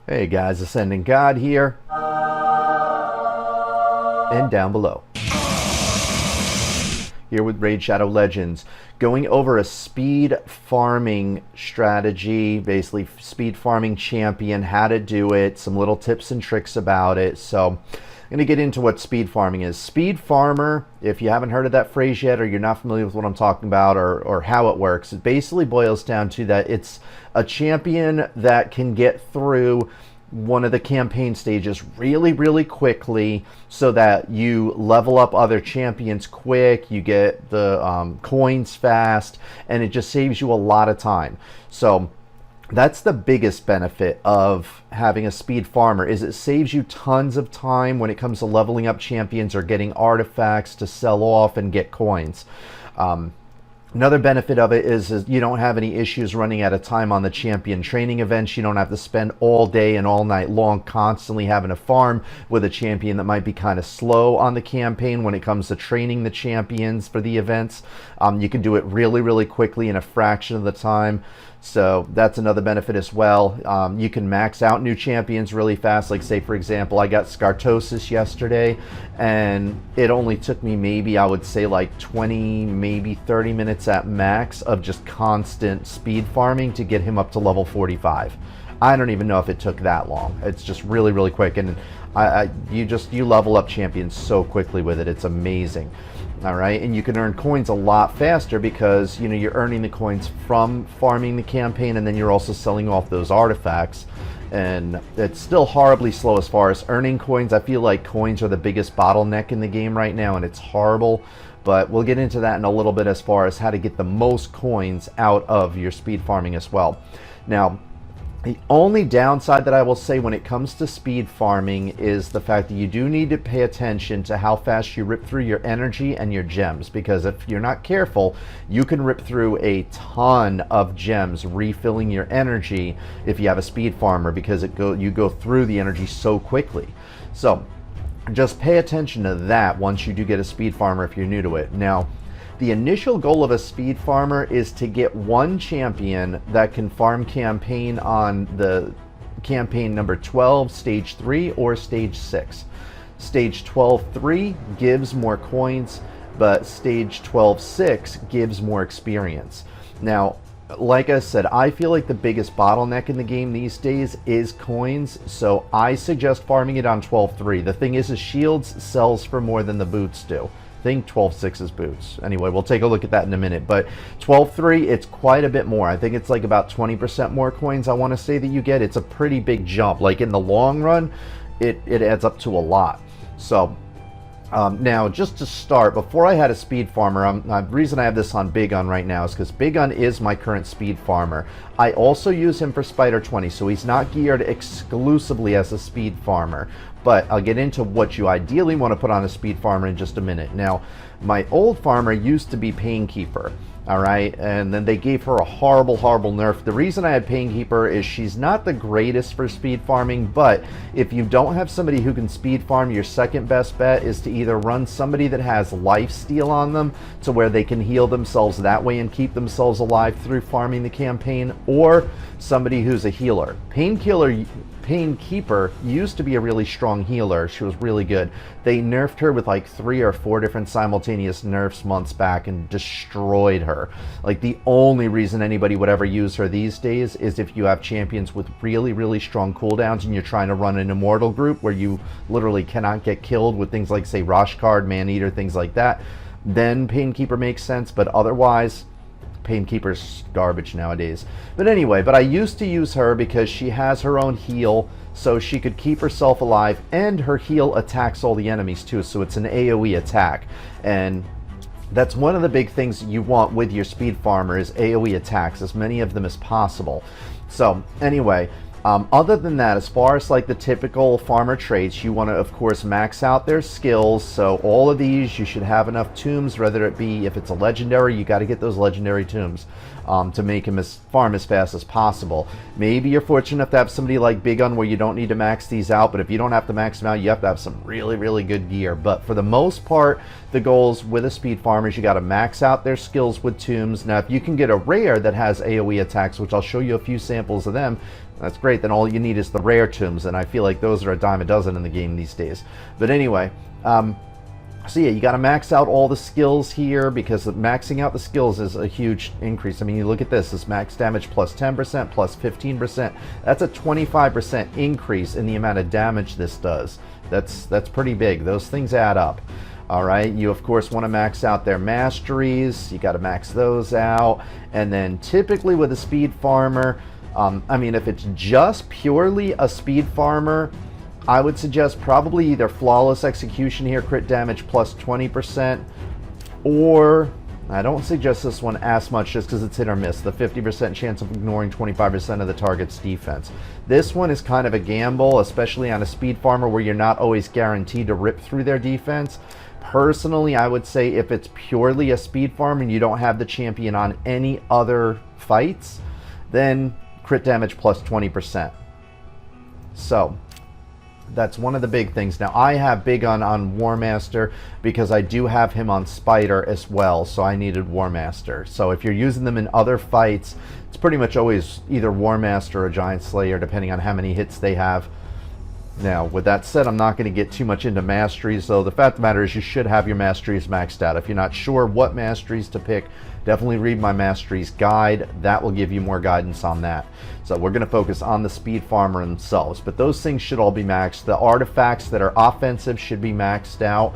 Hey guys, AscendantGod here, and down below. Here with Raid Shadow Legends, going over a speed farming strategy, basically speed farming champion, how to do it, some little tips and tricks about it. So I'm going to get into what speed farming is. Speed farmer, if you haven't heard of that phrase yet, or you're not familiar with what I'm talking about, or how it works, it basically boils down to that it's a champion that can get through one of the campaign stages really quickly so that you level up other champions quick, you get the coins fast, and it just saves you a lot of time. So that's the biggest benefit of having a speed farmer, is it saves you tons of time when it comes to leveling up champions or getting artifacts to sell off and get coins. Another benefit of it is you don't have any issues running out of time on the champion training events. You don't have to spend all day and all night long constantly having to farm with a champion that might be kind of slow on the campaign when it comes to training the champions for the events. You can do it really quickly in a fraction of the time. So that's another benefit as well. You can max out new champions really fast. Like, say for example, I got Scartosis yesterday, and it only took me maybe, I would say, like 20, maybe 30 minutes at max of just constant speed farming to get him up to level 45. I don't even know if it took that long. It's just really quick, and you level up champions so quickly with it. It's amazing. All right, and you can earn coins a lot faster because you're earning the coins from farming the campaign, and then you're also selling off those artifacts. And it's still horribly slow as far as earning coins. I feel like coins are the biggest bottleneck in the game right now, and it's horrible. But we'll get into that in a little bit as far as how to get the most coins out of your speed farming as well. Now, the only downside that I will say when it comes to speed farming is the fact that you do need to pay attention to how fast you rip through your energy and your gems, because if you're not careful, you can rip through a ton of gems refilling your energy if you have a speed farmer, because you go through the energy so quickly. So just pay attention to that once you do get a speed farmer if you're new to it. Now, the initial goal of a speed farmer is to get one champion that can farm campaign on the campaign number 12, stage 3, or stage 6. Stage 12-3 gives more coins, but stage 12-6 gives more experience. Now, like I said, I feel like the biggest bottleneck in the game these days is coins, so I suggest farming it on 12-3. The thing is shields sells for more than the boots do. I think 12-6's boots. Anyway, we'll take a look at that in a minute. But 12-3, it's quite a bit more. I think it's like about 20% more coins I want to say that you get. It's a pretty big jump. Like in the long run, it adds up to a lot. So now, just to start, before I had a speed farmer, the reason I have this on Big Un right now is because Big Un is my current speed farmer. I also use him for Spider 20, so he's not geared exclusively as a speed farmer. But I'll get into what you ideally want to put on a speed farmer in just a minute. Now, my old farmer used to be Painkeeper. All right, and then they gave her a horrible nerf. The reason I had Painkeeper is she's not the greatest for speed farming, but if you don't have somebody who can speed farm, your second best bet is to either run somebody that has lifesteal on them to where they can heal themselves that way and keep themselves alive through farming the campaign, or somebody who's a healer. Painkeeper used to be a really strong healer. She was really good. They nerfed her with like 3 or 4 different simultaneous nerfs months back and destroyed her. Like, the only reason anybody would ever use her these days is if you have champions with really strong cooldowns and you're trying to run an immortal group where you literally cannot get killed with things like, say, Roshcard, Maneater, things like that. Then Painkeeper makes sense, but otherwise, Painkeeper's garbage nowadays. But anyway, I used to use her because she has her own heal, so she could keep herself alive, and her heal attacks all the enemies too, so it's an AoE attack. And that's one of the big things you want with your speed farmer is AoE attacks, as many of them as possible. So anyway, other than that, as far as like the typical farmer traits, you want to of course max out their skills. So all of these, you should have enough tombs, whether it be, if it's a legendary, you got to get those legendary tombs. to make him farm as fast as possible. Maybe you're fortunate enough to have somebody like Big Gun where you don't need to max these out, but if you don't have to max them out, you have to have some really, really good gear. But for the most part, the goals with a speed farmer is you got to max out their skills with tombs. Now, if you can get a rare that has AoE attacks, which I'll show you a few samples of them, that's great. Then all you need is the rare tombs, and I feel like those are a dime a dozen in the game these days. But anyway, so yeah, you got to max out all the skills here, because maxing out the skills is a huge increase. I mean, you look at this max damage plus 10%, plus 15%. That's a 25% increase in the amount of damage this does. That's pretty big. Those things add up. All right, you of course want to max out their masteries. You got to max those out. And then typically with a speed farmer, I mean, if it's just purely a speed farmer, I would suggest probably either Flawless Execution here, crit damage plus 20%, or I don't suggest this one as much just because it's hit or miss, the 50% chance of ignoring 25% of the target's defense. This one is kind of a gamble, especially on a speed farmer where you're not always guaranteed to rip through their defense. Personally, I would say if it's purely a speed farm and you don't have the champion on any other fights, then crit damage plus 20%. So that's one of the big things. Now, I have Big on War Master because I do have him on Spider as well, so I needed War Master. So if you're using them in other fights, it's pretty much always either War Master or Giant Slayer, depending on how many hits they have. Now, with that said, I'm not going to get too much into masteries, though the fact of the matter is you should have your masteries maxed out. If you're not sure what masteries to pick, definitely read my masteries guide. That will give you more guidance on that. So we're going to focus on the speed farmer themselves, but those things should all be maxed. The artifacts that are offensive should be maxed out.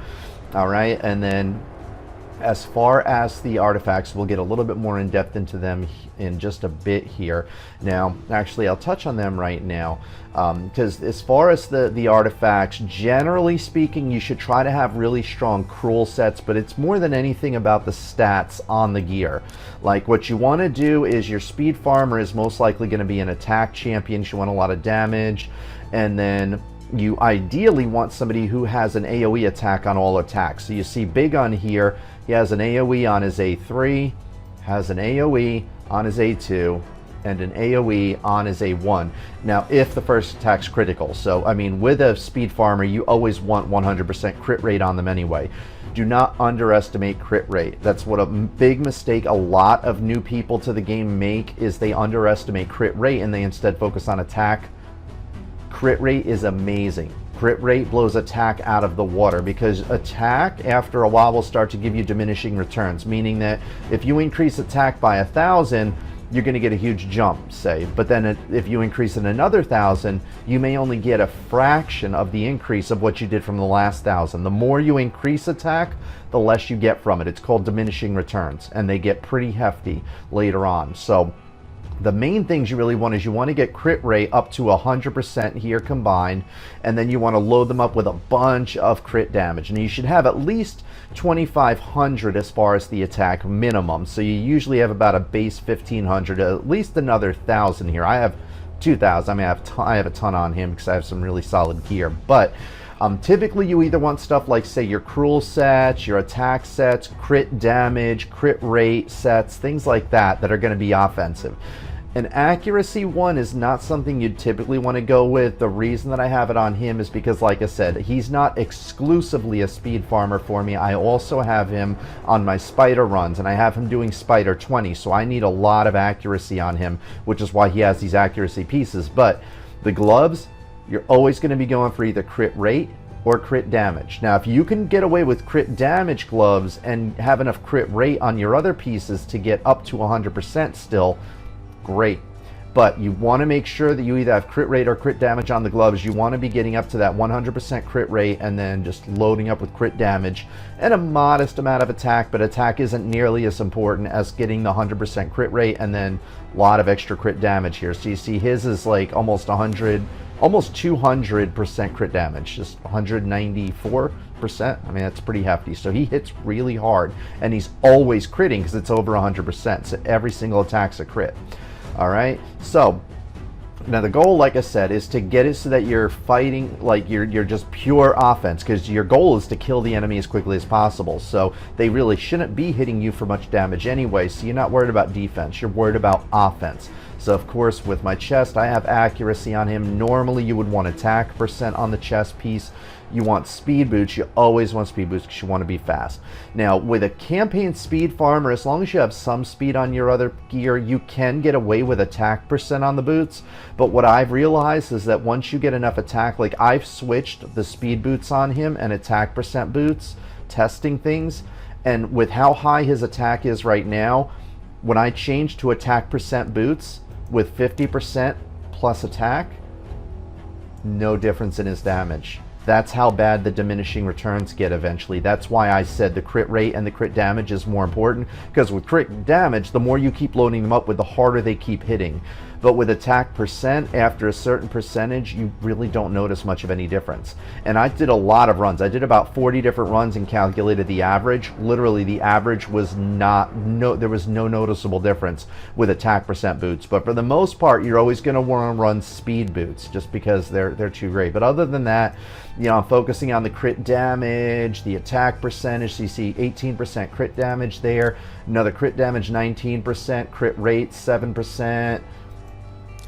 All right, and then as far as the artifacts, we'll get a little bit more in depth into them in just a bit here. Now, actually, I'll touch on them right now, because as far as the artifacts, generally speaking, you should try to have really strong cruel sets, but it's more than anything about the stats on the gear. Like, what you want to do is your speed farmer is most likely going to be an attack champion. You want a lot of damage, and then you ideally want somebody who has an AoE attack on all attacks. So you see Big on here, he has an AoE on his A3, has an AoE on his A2, and an AoE on his A1. Now, if the first attack's critical. So, I mean, with a speed farmer, you always want 100% crit rate on them anyway. Do not underestimate crit rate. That's what a big mistake a lot of new people to the game make, is they underestimate crit rate and they instead focus on attack. Crit rate is amazing. Crit rate blows attack out of the water, because attack after a while will start to give you diminishing returns, meaning that if you increase attack by 1,000, you're going to get a huge jump, say. But then if you increase it another 1,000, you may only get a fraction of the increase of what you did from the last 1,000. The more you increase attack, the less you get from it. It's called diminishing returns, and they get pretty hefty later on. So the main things you really want is you want to get crit rate up to 100% here combined, and then you want to load them up with a bunch of crit damage. And you should have at least 2,500 as far as the attack minimum. So you usually have about a base 1,500, at least another 1,000 here. I have 2,000. I mean, I have a ton on him because I have some really solid gear. But typically you either want stuff like, say, your cruel sets, your attack sets, crit damage, crit rate sets, things like that that are going to be offensive. An accuracy one is not something you'd typically want to go with. The reason that I have it on him is because, like I said, he's not exclusively a speed farmer for me. I also have him on my spider runs, and I have him doing spider 20, so I need a lot of accuracy on him, which is why he has these accuracy pieces. But the gloves, you're always going to be going for either crit rate or crit damage. Now, if you can get away with crit damage gloves and have enough crit rate on your other pieces to get up to 100% still, great. But you want to make sure that you either have crit rate or crit damage on the gloves. You want to be getting up to that 100% crit rate and then just loading up with crit damage and a modest amount of attack, but attack isn't nearly as important as getting the 100% crit rate and then a lot of extra crit damage here. So you see his is like almost 100, almost 200% crit damage, just 194%. I mean, that's pretty hefty. So he hits really hard, and he's always critting because it's over 100%. So every single attack's a crit. All right, so Now the goal, like I said, is to get it so that you're fighting, like you're just pure offense, because your goal is to kill the enemy as quickly as possible. So they really shouldn't be hitting you for much damage anyway, so you're not worried about defense, you're worried about offense. So of course with my chest, I have accuracy on him. Normally you would want attack percent on the chest piece. You want speed boots. You always want speed boots because you want to be fast. Now, with a campaign speed farmer, as long as you have some speed on your other gear, you can get away with attack percent on the boots. But what I've realized is that once you get enough attack, like I've switched the speed boots on him and attack percent boots, testing things, and with how high his attack is right now, when I change to attack percent boots with 50% plus attack, no difference in his damage. That's how bad the diminishing returns get eventually. That's why I said the crit rate and the crit damage is more important, because with crit damage, the more you keep loading them up with, the harder they keep hitting. But with attack percent, after a certain percentage, you really don't notice much of any difference. And I did a lot of runs. I did about 40 different runs and calculated the average. Literally, the average was there was no noticeable difference with attack percent boots. But for the most part, you're always going to want to run speed boots just because they're too great. But other than that, you know, I'm focusing on the crit damage, the attack percentage. So you see 18% crit damage there. Another crit damage, 19%. Crit rate, 7%.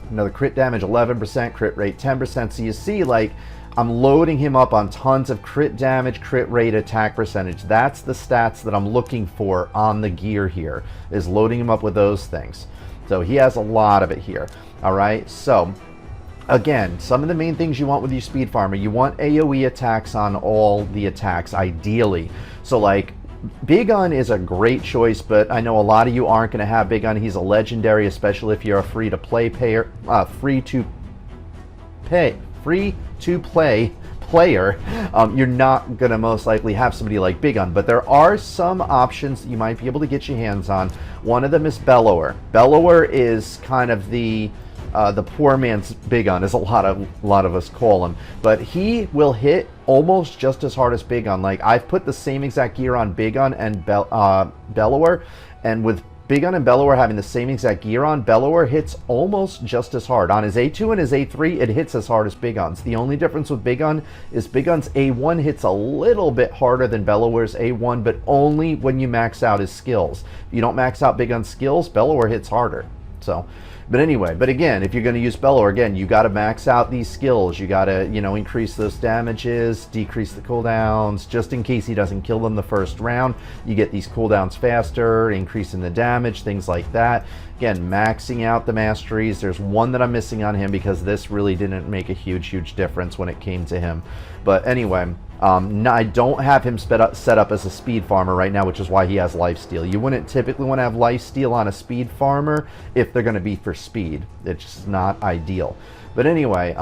Another crit damage, 11%, crit rate, 10%. So you see, like, I'm loading him up on tons of crit damage, crit rate, attack percentage. That's the stats that I'm looking for on the gear here, is loading him up with those things. So he has a lot of it here. All right, so again, some of the main things you want with your speed farmer, you want AoE attacks on all the attacks, ideally. So like, Big Un is a great choice, but I know a lot of you aren't going to have Big Un. He's a legendary, especially if you're a free-to-play player. You're not going to most likely have somebody like Big Un, but there are some options that you might be able to get your hands on. One of them is Bellower. Bellower is kind of the poor man's Big Un, as a lot of us call him, but he will hit almost just as hard as Big Un. Like, I've put the same exact gear on Big Un and Bellower, and with Big Un and Bellower having the same exact gear on, Bellower hits almost just as hard. On his A2 and his A3, it hits as hard as Big Un's. The only difference with Big Un is Big Un's A1 hits a little bit harder than Bellower's A1, but only when you max out his skills. If you don't max out Big Un's skills, Bellower hits harder. So, but anyway, but again, if you're going to use Bellower, again, you got to max out these skills. You got to, you know, increase those damages, decrease the cooldowns, just in case he doesn't kill them the first round. You get these cooldowns faster, increasing the damage, things like that. Again, maxing out the masteries. There's one that I'm missing on him because this really didn't make a huge difference when it came to him. But anyway, I don't have him set up as a speed farmer right now, which is why he has lifesteal. You wouldn't typically want to have lifesteal on a speed farmer if they're going to be for speed. It's just not ideal. But anyway,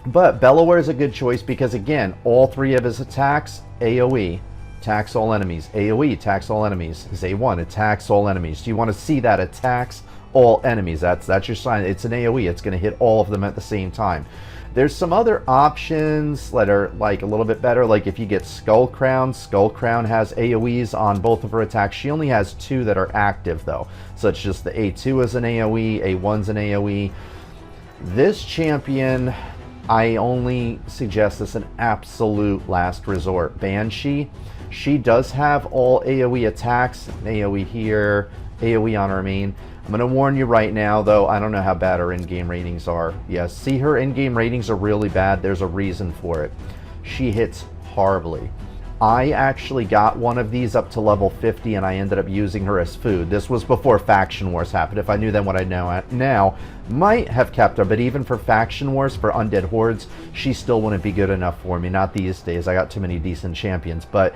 but Bellower is a good choice because, again, all three of his attacks, AoE, attacks all enemies. AoE, attacks all enemies. His A1, attacks all enemies. Do you want to see that? Attacks all enemies. That's your sign. It's an AoE. It's going to hit all of them at the same time. There's some other options that are like a little bit better, like if you get Skull Crown. Skull Crown has AoEs on both of her attacks. She only has 2 that are active though. So it's just the A2 is an AoE, A1's an AoE. This champion, I only suggest as an absolute last resort. Banshee, she does have all AoE attacks, an AoE here, AoE on her main. I'm going to warn you right now, though, I don't know how bad her in-game ratings are. Yes, see, her in-game ratings are really bad. There's a reason for it. She hits horribly. I actually got one of these up to level 50, and I ended up using her as food. This was before Faction Wars happened. If I knew then what I know now, might have kept her, but even for Faction Wars, for Undead Hordes, she still wouldn't be good enough for me. Not these days. I got too many decent champions, but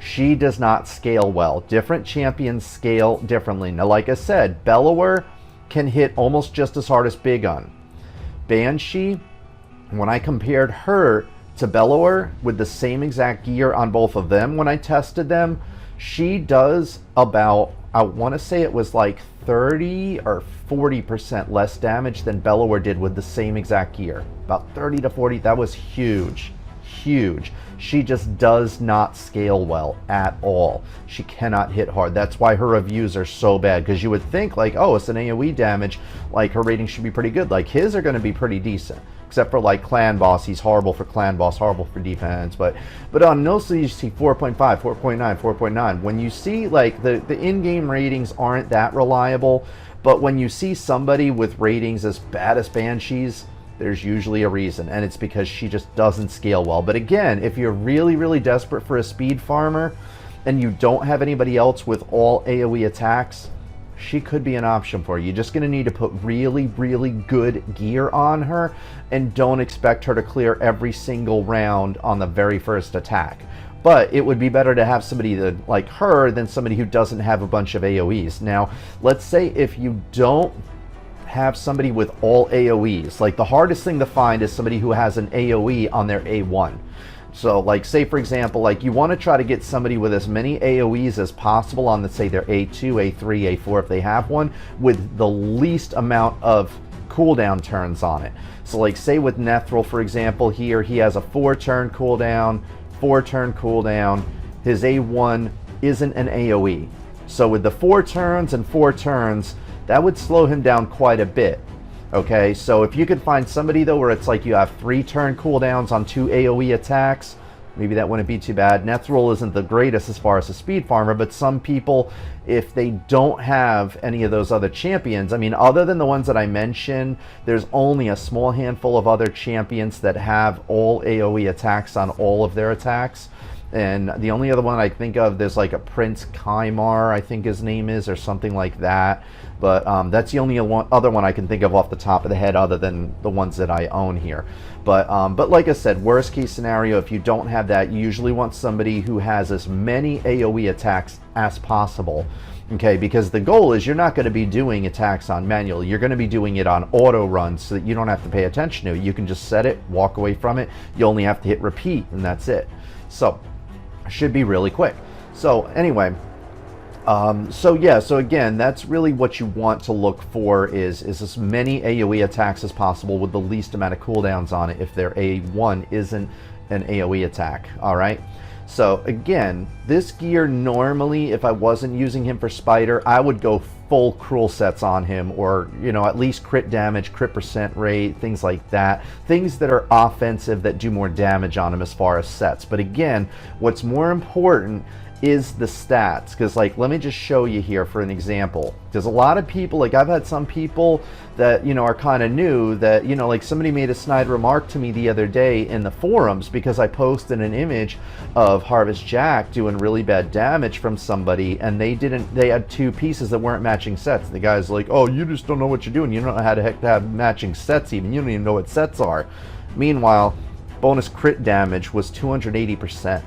she does not scale well. Different champions scale differently. Now, like I said, Bellower can hit almost just as hard as Big Un. Banshee, when I compared her to Bellower with the same exact gear on both of them when I tested them, she does about, I want to say it was like 30 or 40% less damage than Bellower did with the same exact gear. About 30 to 40, that was huge. huge. She just does not scale well at all. She cannot hit hard. That's why her reviews are so bad, because you would think like, oh, it's an AoE damage, like her rating should be pretty good. Like his are going to be pretty decent, except for like Clan Boss. He's horrible for Clan Boss, horrible for defense. But on mostly you see 4.5, 4.9, 4.9. When you see like the in-game ratings aren't that reliable, but when you see somebody with ratings as bad as Banshee's, there's usually a reason, and it's because she just doesn't scale well. But again, if you're really, really desperate for a speed farmer and you don't have anybody else with all AoE attacks, she could be an option for you. You're just going to need to put really, really good gear on her, and don't expect her to clear every single round on the very first attack. But it would be better to have somebody that, like her than somebody who doesn't have a bunch of AoEs. Now, let's say if you don't have somebody with all AoEs, like the hardest thing to find is somebody who has an AoE on their A1. So like say for example, like you want to try to get somebody with as many AoEs as possible on, let's say their A2, A3, A4 if they have one, with the least amount of cooldown turns on it. So like say with Nethril for example, here he has a 4-turn cooldown, 4-turn cooldown. His A1 isn't an AoE. So with the 4 turns and 4 turns, that would slow him down quite a bit. Okay, so if you could find somebody though where it's like you have 3-turn cooldowns on 2 AoE attacks, maybe that wouldn't be too bad. Nethril isn't the greatest as far as a speed farmer, but some people, if they don't have any of those other champions, I mean, other than the ones that I mentioned, there's only a small handful of other champions that have all AoE attacks on all of their attacks. And the only other one I think of, there's like a Prince Kaimar, I think his name is, or something like that. But that's the only other one I can think of off the top of the head, other than the ones that I own here. But like I said, worst case scenario, if you don't have that, you usually want somebody who has as many AoE attacks as possible. Okay, because the goal is you're not going to be doing attacks on manual. You're going to be doing it on auto runs so that you don't have to pay attention to it. You can just set it, walk away from it. You only have to hit repeat, and that's it. So should be really quick. So anyway, so again, that's really what you want to look for is as many AoE attacks as possible with the least amount of cooldowns on it if their A1 isn't an AoE attack. All right. So again, this gear normally, if I wasn't using him for Spider, I would go full cruel sets on him, or at least crit damage, crit percent rate, things like that. Things that are offensive that do more damage on him as far as sets. But again, what's more important is the stats, because like let me just show you here for an example, because a lot of people, like I've had some people that are kind of new that like somebody made a snide remark to me the other day in the forums because I posted an image of Harvest Jack doing really bad damage from somebody, and they had 2 pieces that weren't matching sets. The guy's like, oh, you just don't know what you're doing, you don't know how to heck to have matching sets, even you don't even know what sets are. Meanwhile, bonus crit damage was 280%.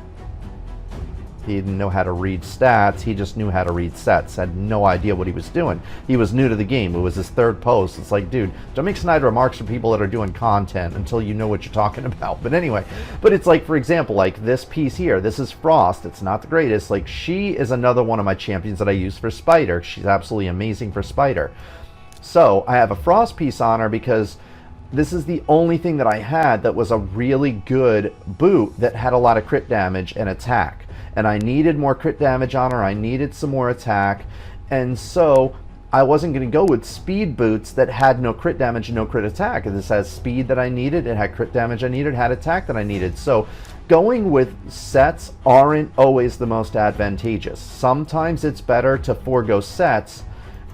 He didn't know how to read stats, he just knew how to read sets, had no idea what he was doing. He was new to the game, it was his 3rd post. It's like, dude, don't make snide remarks for people that are doing content until you know what you're talking about. But anyway, but it's like, for example, like this piece here, this is Frost, it's not the greatest. Like she is another one of my champions that I use for Spider. She's absolutely amazing for Spider. So I have a Frost piece on her because this is the only thing that I had that was a really good boot that had a lot of crit damage and attack. And I needed more crit damage on her, I needed some more attack, and so I wasn't going to go with speed boots that had no crit damage and no crit attack. This has speed that I needed, it had crit damage I needed, had attack that I needed. So going with sets aren't always the most advantageous. Sometimes it's better to forego sets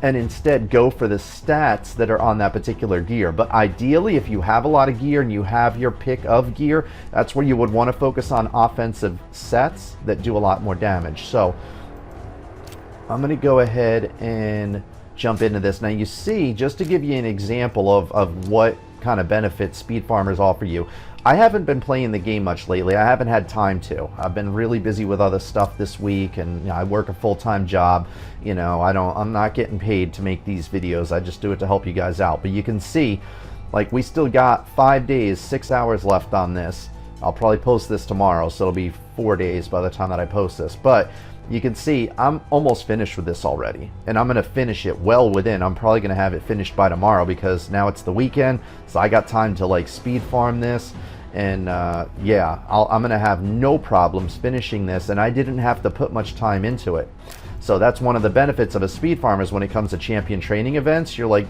and instead go for the stats that are on that particular gear. But ideally, if you have a lot of gear and you have your pick of gear, that's where you would want to focus on offensive sets that do a lot more damage. So I'm going to go ahead and jump into this. Now you see, just to give you an example of what kind of benefits speed farmers offer you, I haven't been playing the game much lately. I haven't had time to. I've been really busy with other stuff this week, and I work a full-time job. I'm not getting paid to make these videos. I just do it to help you guys out. But you can see, like, we still got 5 days, 6 hours left on this. I'll probably post this tomorrow, so it'll be 4 days by the time that I post this. But you can see I'm almost finished with this already, and I'm going to finish it well within. I'm probably going to have it finished by tomorrow because now it's the weekend, so I got time to like speed farm this And yeah, I'm going to have no problems finishing this, and I didn't have to put much time into it. So that's one of the benefits of a speed farm is when it comes to champion training events, you're like,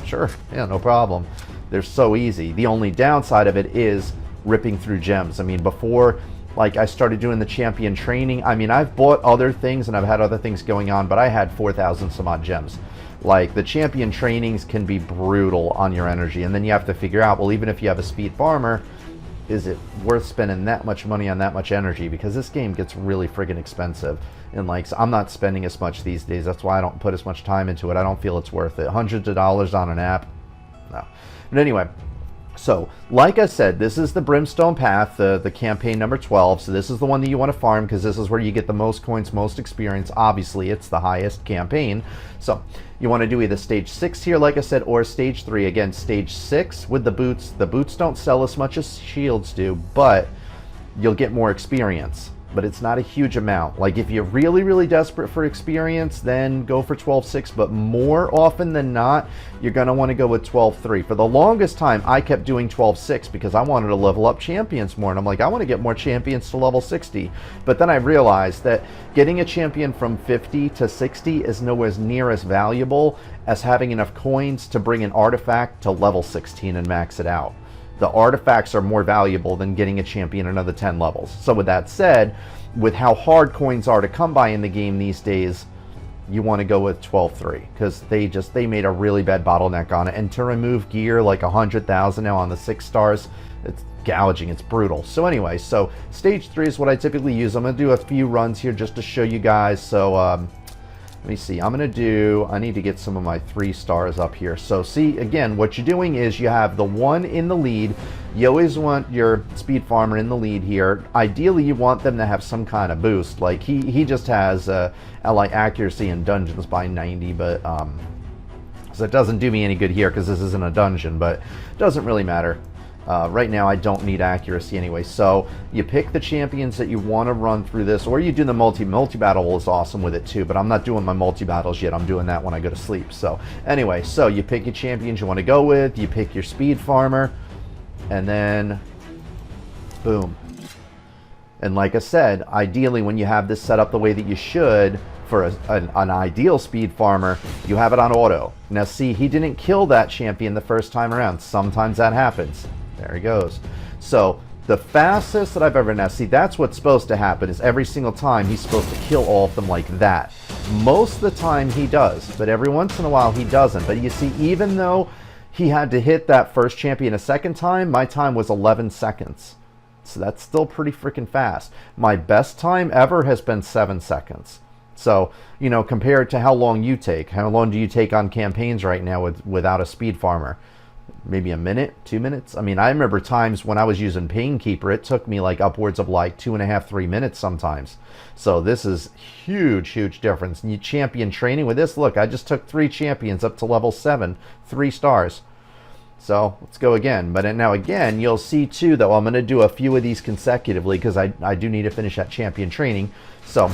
sure, yeah, no problem. They're so easy. The only downside of it is ripping through gems. I mean, before like I started doing the champion training, I mean, I've bought other things and I've had other things going on, but I had 4,000 some odd gems. Like the champion trainings can be brutal on your energy, and then you have to figure out, well, even if you have a speed farmer, is it worth spending that much money on that much energy? Because this game gets really friggin' expensive. And like, so I'm not spending as much these days. That's why I don't put as much time into it. I don't feel it's worth it. Hundreds of dollars on an app, no. But anyway, so like I said, this is the Brimstone Path, the campaign number 12. So this is the one that you want to farm because this is where you get the most coins, most experience. Obviously, it's the highest campaign. So you want to do either stage 6 here, like I said, or stage 3. Again, stage 6 with the boots don't sell as much as shields do, but you'll get more experience. But it's not a huge amount. Like if you're really, really desperate for experience, then go for 12.6. But more often than not, you're going to want to go with 12.3. For the longest time, I kept doing 12.6 because I wanted to level up champions more. And I'm like, I want to get more champions to level 60. But then I realized that getting a champion from 50 to 60 is nowhere near as valuable as having enough coins to bring an artifact to level 16 and max it out. The artifacts are more valuable than getting a champion another 10 levels. So with that said, with how hard coins are to come by in the game these days, you want to go with 12.3 because they made a really bad bottleneck on it. And to remove gear like 100,000 now on the 6 stars, it's gouging, it's brutal. So anyway, so stage 3 is what I typically use. I'm going to do a few runs here just to show you guys. So let me see, I need to get some of my 3 stars up here. So see, again, what you're doing is you have the one in the lead. You always want your speed farmer in the lead here. Ideally, you want them to have some kind of boost. Like he just has ally accuracy in dungeons by 90, but so it doesn't do me any good here because this isn't a dungeon, but it doesn't really matter. Right now I don't need accuracy anyway. So you pick the champions that you want to run through this, or you do the multi-battle is awesome with it too, but I'm not doing my multi-battles yet. I'm doing that when I go to sleep. So anyway, so you pick your champions you want to go with, you pick your speed farmer, and then boom. And like I said, ideally when you have this set up the way that you should, for an ideal speed farmer, you have it on auto. Now see, he didn't kill that champion the first time around. Sometimes that happens. There he goes. So the fastest that I've ever, now see, that's what's supposed to happen, is every single time he's supposed to kill all of them like that. Most of the time he does, but every once in a while he doesn't. But you see, even though he had to hit that first champion a second time, my time was 11 seconds. So that's still pretty freaking fast. My best time ever has been 7 seconds. So, you know, compared to how long you take, how long do you take on campaigns right now without a speed farmer? Maybe a minute, 2 minutes? I mean, I remember times when I was using Painkeeper, it took me like upwards of like 2.5, 3 minutes sometimes. So this is huge, huge difference. And you champion training with this, look, I just took 3 champions up to level 7, 3 stars. So let's go again. But now again, you'll see too, though, I'm going to do a few of these consecutively because I do need to finish that champion training. So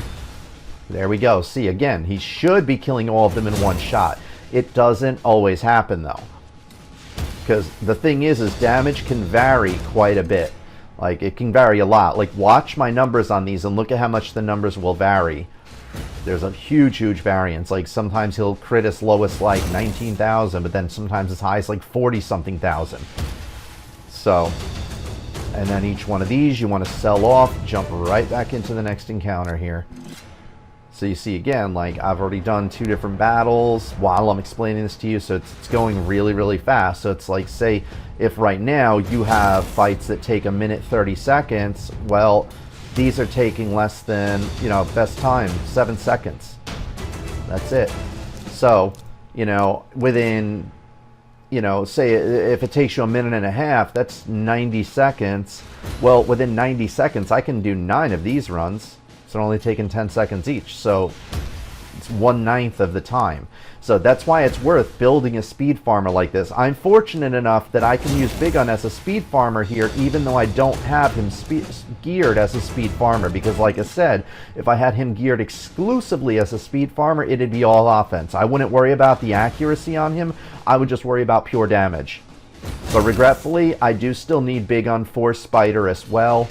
there we go. See, again, he should be killing all of them in one shot. It doesn't always happen, though. Because the thing is damage can vary quite a bit. Like, it can vary a lot. Like, watch my numbers on these and look at how much the numbers will vary. There's a huge, huge variance. Like, sometimes he'll crit as low as, like, 19,000, but then sometimes as high as, like, 40-something thousand. So, and then each one of these you want to sell off, jump right back into the next encounter here. So you see, again, like, I've already done 2 different battles while I'm explaining this to you, so it's going really, really fast. So it's like, say, if right now you have fights that take 1:30 seconds, well, these are taking less than, you know, best time, 7 seconds. That's it. So, you know, within, you know, say if it takes you 1.5 minutes, that's 90 seconds. Well, within 90 seconds, I can do 9 of these runs. It's only taking 10 seconds each, so it's 1/9 of the time. So that's why it's worth building a speed farmer like this. I'm fortunate enough that I can use Big Un as a speed farmer here, even though I don't have him geared as a speed farmer, because like I said, if I had him geared exclusively as a speed farmer, it'd be all offense. I wouldn't worry about the accuracy on him. I would just worry about pure damage. But regretfully, I do still need Big on 4 Spider as well.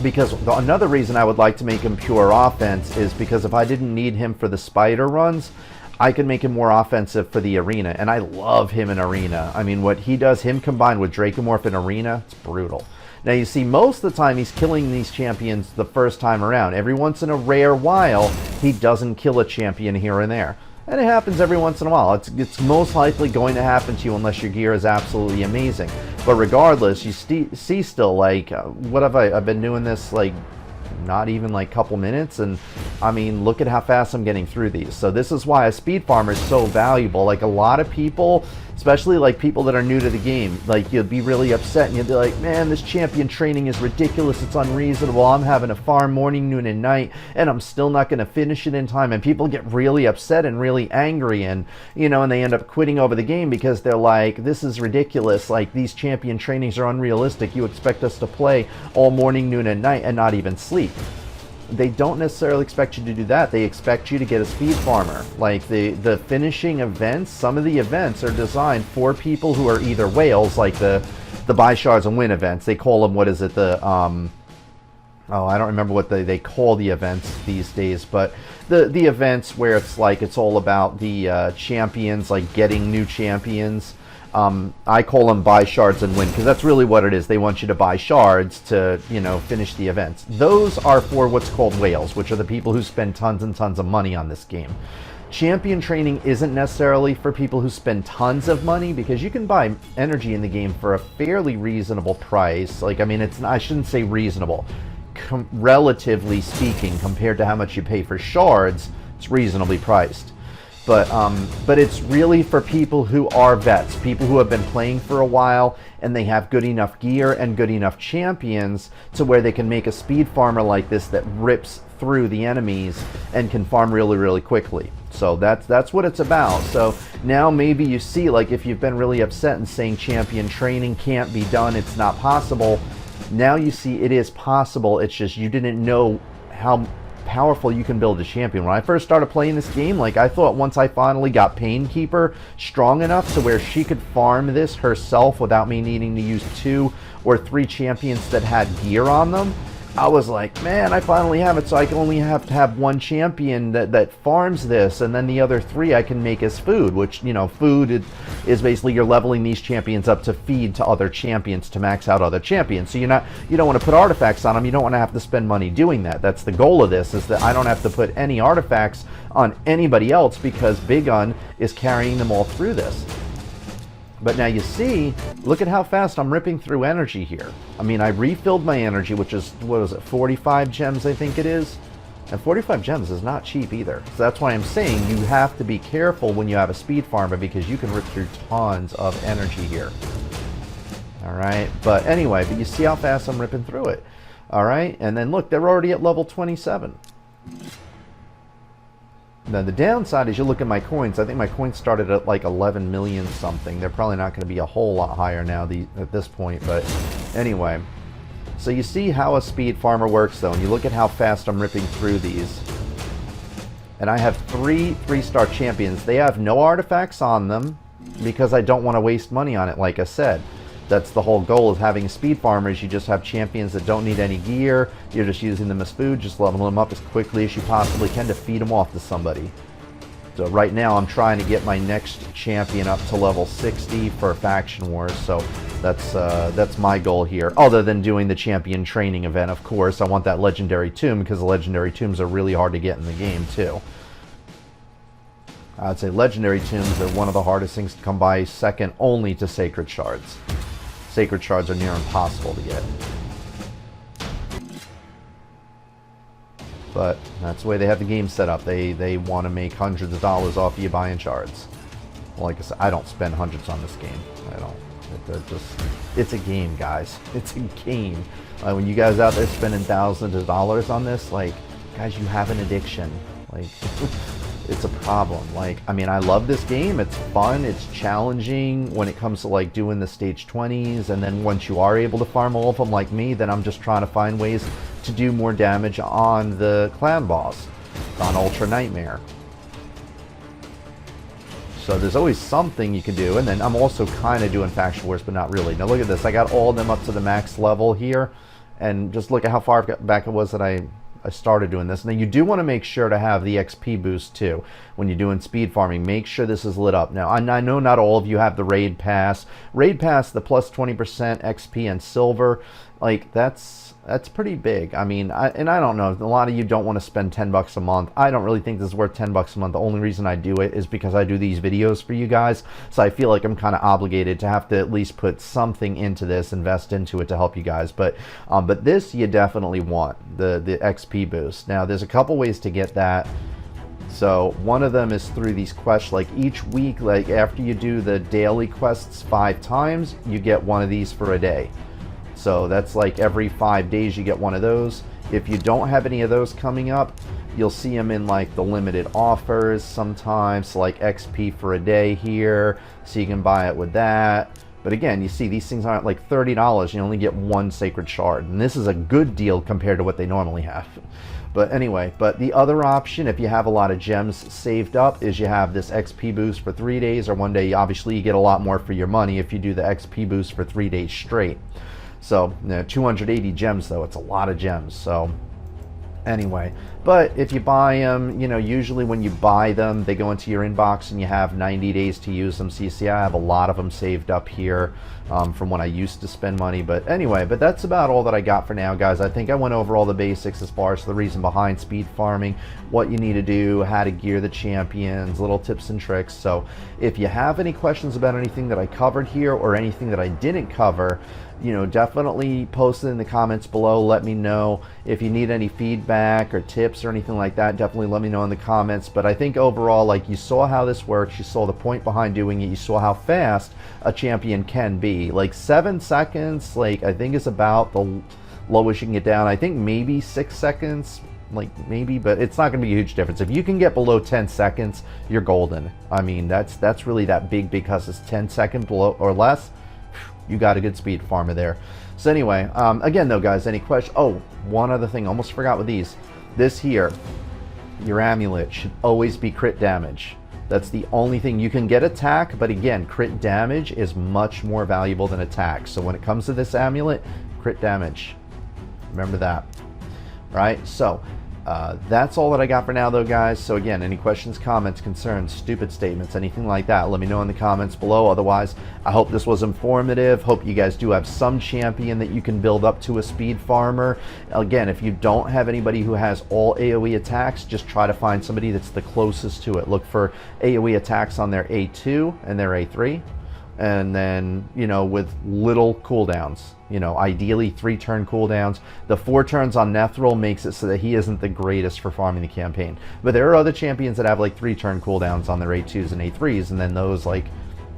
Because another reason I would like to make him pure offense is because if I didn't need him for the Spider runs, I could make him more offensive for the arena. And I love him in arena. I mean, what he does, him combined with Dracomorph in arena, it's brutal. Now, you see, most of the time, he's killing these champions the first time around. Every once in a rare while, he doesn't kill a champion here and there. And it happens every once in a while. It's most likely going to happen to you unless your gear is absolutely amazing. But regardless, you see still, like, what have I've been doing this, like, not even like a couple minutes, and I mean, look at how fast I'm getting through these. So this is why a speed farmer is so valuable. Like, a lot of people, especially like people that are new to the game, like, you'll be really upset and you'll be like, man, this champion training is ridiculous, it's unreasonable, I'm having to farm morning, noon, and night, and I'm still not going to finish it in time. And people get really upset and really angry, and you know, and they end up quitting over the game because they're like, this is ridiculous, like, these champion trainings are unrealistic, you expect us to play all morning, noon, and night and not even sleep. They don't necessarily expect you to do that. They expect you to get a speed farmer. Like, the finishing events, some of the events are designed for people who are either whales, like the buy shards and win events. They call them, what is it, the oh, I don't remember what they call the events these days, but the events where it's like, it's all about the champions, like getting new champions. I call them buy shards and win, because that's really what it is. They want you to buy shards to, you know, finish the events. Those are for what's called whales, which are the people who spend tons and tons of money on this game. Champion training isn't necessarily for people who spend tons of money, because you can buy energy in the game for a fairly reasonable price. Like, I mean, I shouldn't say reasonable. Relatively speaking, compared to how much you pay for shards, it's reasonably priced. But it's really for people who are vets, people who have been playing for a while, and they have good enough gear and good enough champions to where they can make a speed farmer like this that rips through the enemies and can farm really, really quickly. So that's what it's about. So now maybe you see, like, if you've been really upset and saying champion training can't be done, it's not possible, now you see it is possible. It's just you didn't know how powerful you can build a champion. When I first started playing this game, like, I thought once I finally got Painkeeper strong enough to where she could farm this herself without me needing to use 2 or 3 champions that had gear on them, I was like, man, I finally have it, so I can only have to have 1 champion that farms this, and then the other 3 I can make as food, which, you know, food is basically you're leveling these champions up to feed to other champions to max out other champions. So you don't want to put artifacts on them, you don't want to have to spend money doing that. That's the goal of this, is that I don't have to put any artifacts on anybody else, because Big Un is carrying them all through this. But now you see, look at how fast I'm ripping through energy here. I mean, I refilled my energy, which is, what was it, 45 gems I think it is? And 45 gems is not cheap either. So that's why I'm saying you have to be careful when you have a speed farmer, because you can rip through tons of energy here. Alright, but anyway, but you see how fast I'm ripping through it. Alright, and then look, they're already at level 27. Now the downside is, you look at my coins, I think my coins started at like 11 million something. They're probably not going to be a whole lot higher now at this point, but anyway. So you see how a speed farmer works though, and you look at how fast I'm ripping through these. And I have 3 3-star champions. They have no artifacts on them, because I don't want to waste money on it, like I said. That's the whole goal of having a speed farmer, is you just have champions that don't need any gear. You're just using them as food, just leveling them up as quickly as you possibly can to feed them off to somebody. So right now I'm trying to get my next champion up to level 60 for Faction Wars, so that's my goal here. Other than doing the champion training event, of course. I want that legendary tomb, because the legendary tombs are really hard to get in the game too. I'd say legendary tombs are one of the hardest things to come by, second only to sacred shards. Sacred shards are near impossible to get. But that's the way they have the game set up. They want to make hundreds of dollars off you buying shards. Well, like I said, I don't spend hundreds on this game. I don't. It's a game, guys. It's a game. When you guys out there spending thousands of dollars on this, like, guys, you have an addiction. Like, it's a problem. Like, I mean, I love this game. It's fun. It's challenging when it comes to, like, doing the stage 20s. And then once you are able to farm all of them like me, then I'm just trying to find ways to do more damage on the clan boss, on Ultra Nightmare. So there's always something you can do. And then I'm also kind of doing faction wars, but not really. Now look at this. I got all of them up to the max level here. And just look at how far back it was that I started doing this. Now you do want to make sure to have the XP boost too when you're doing speed farming. Make sure this is lit up. Now I know not all of you have the raid pass. Raid pass, the plus 20% XP and silver, like that's pretty big. I mean, I don't know, a lot of you don't want to spend 10 bucks a month. I don't really think this is worth 10 bucks a month. The only reason I do it is because I do these videos for you guys, so I feel like I'm kind of obligated to have to at least put something into this, invest into it to help you guys. But this you definitely want, the XP boost. Now there's a couple ways to get that. So one of them is through these quests. Like each week, like after you do the daily quests 5 times, you get one of these for a day. So that's like every 5 days you get one of those. If you don't have any of those coming up, you'll see them in like the limited offers sometimes, like XP for a day here, so you can buy it with that. But again, you see these things aren't like $30, you only get 1 sacred shard, and this is a good deal compared to what they normally have. But anyway, but the other option, if you have a lot of gems saved up, is you have this XP boost for 3 days or 1 day. Obviously you get a lot more for your money if you do the XP boost for 3 days straight. So, you know, 280 gems though, it's a lot of gems. So anyway, but if you buy them, you know, usually when you buy them, they go into your inbox and you have 90 days to use them. So you see I have a lot of them saved up here from when I used to spend money. But anyway, but that's about all that I got for now, guys. I think I went over all the basics as far as the reason behind speed farming, what you need to do, how to gear the champions, little tips and tricks. So if you have any questions about anything that I covered here or anything that I didn't cover, you know, definitely post it in the comments below. Let me know if you need any feedback or tips or anything like that. Definitely let me know in the comments. But I think overall, like, you saw how this works, you saw the point behind doing it, you saw how fast a champion can be. Like 7 seconds, like, I think is about the lowest you can get down. I think maybe 6 seconds, like maybe, but it's not going to be a huge difference. If you can get below 10 seconds, you're golden. I mean, that's really that big, because it's 10 seconds below or less, you got a good speed farmer there. So anyway, again though, guys, any questions? Oh, one other thing, almost forgot with these. This here, your amulet should always be crit damage. That's the only thing. You can get attack, but again, crit damage is much more valuable than attack. So when it comes to this amulet, crit damage, remember that. Right? So that's all that I got for now though, guys. So again, any questions, comments, concerns, stupid statements, anything like that, let me know in the comments below. Otherwise, I hope this was informative. Hope you guys do have some champion that you can build up to a speed farmer. Again, if you don't have anybody who has all AoE attacks, just try to find somebody that's the closest to it. Look for AoE attacks on their A2 and their A3. And then, you know, with little cooldowns, you know, ideally 3-turn cooldowns. The 4 turns on Nethril makes it so that he isn't the greatest for farming the campaign. But there are other champions that have like 3-turn cooldowns on their A2s and A3s, and then those like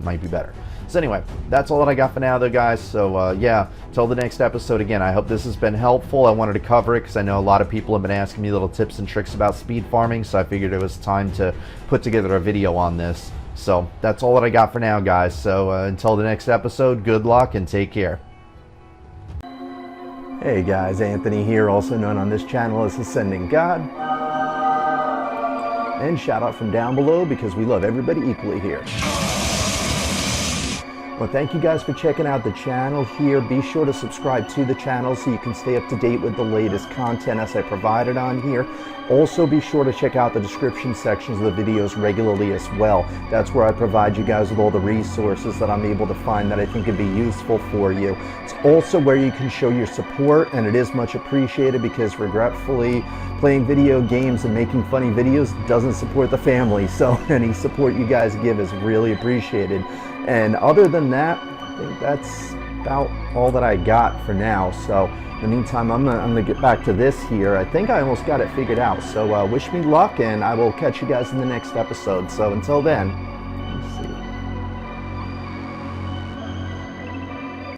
might be better. So anyway, that's all that I got for now though, guys. So yeah, till the next episode. Again, I hope this has been helpful. I wanted to cover it because I know a lot of people have been asking me little tips and tricks about speed farming, so I figured it was time to put together a video on this. So that's all that I got for now, guys. So until the next episode, good luck and take care. Hey guys, Anthony here, also known on this channel as AscendantGod. And shout out from down below, because we love everybody equally here. Well, thank you guys for checking out the channel here. Be sure to subscribe to the channel so you can stay up to date with the latest content as I provided on here. Also, be sure to check out the description sections of the videos regularly as well. That's where I provide you guys with all the resources that I'm able to find that I think would be useful for you. It's also where you can show your support, and it is much appreciated, because regretfully, playing video games and making funny videos doesn't support the family. So any support you guys give is really appreciated. And other than that, I think that's about all that I got for now. So in the meantime, I'm gonna get back to this here. I think I almost got it figured out. So wish me luck, and I will catch you guys in the next episode. So until then,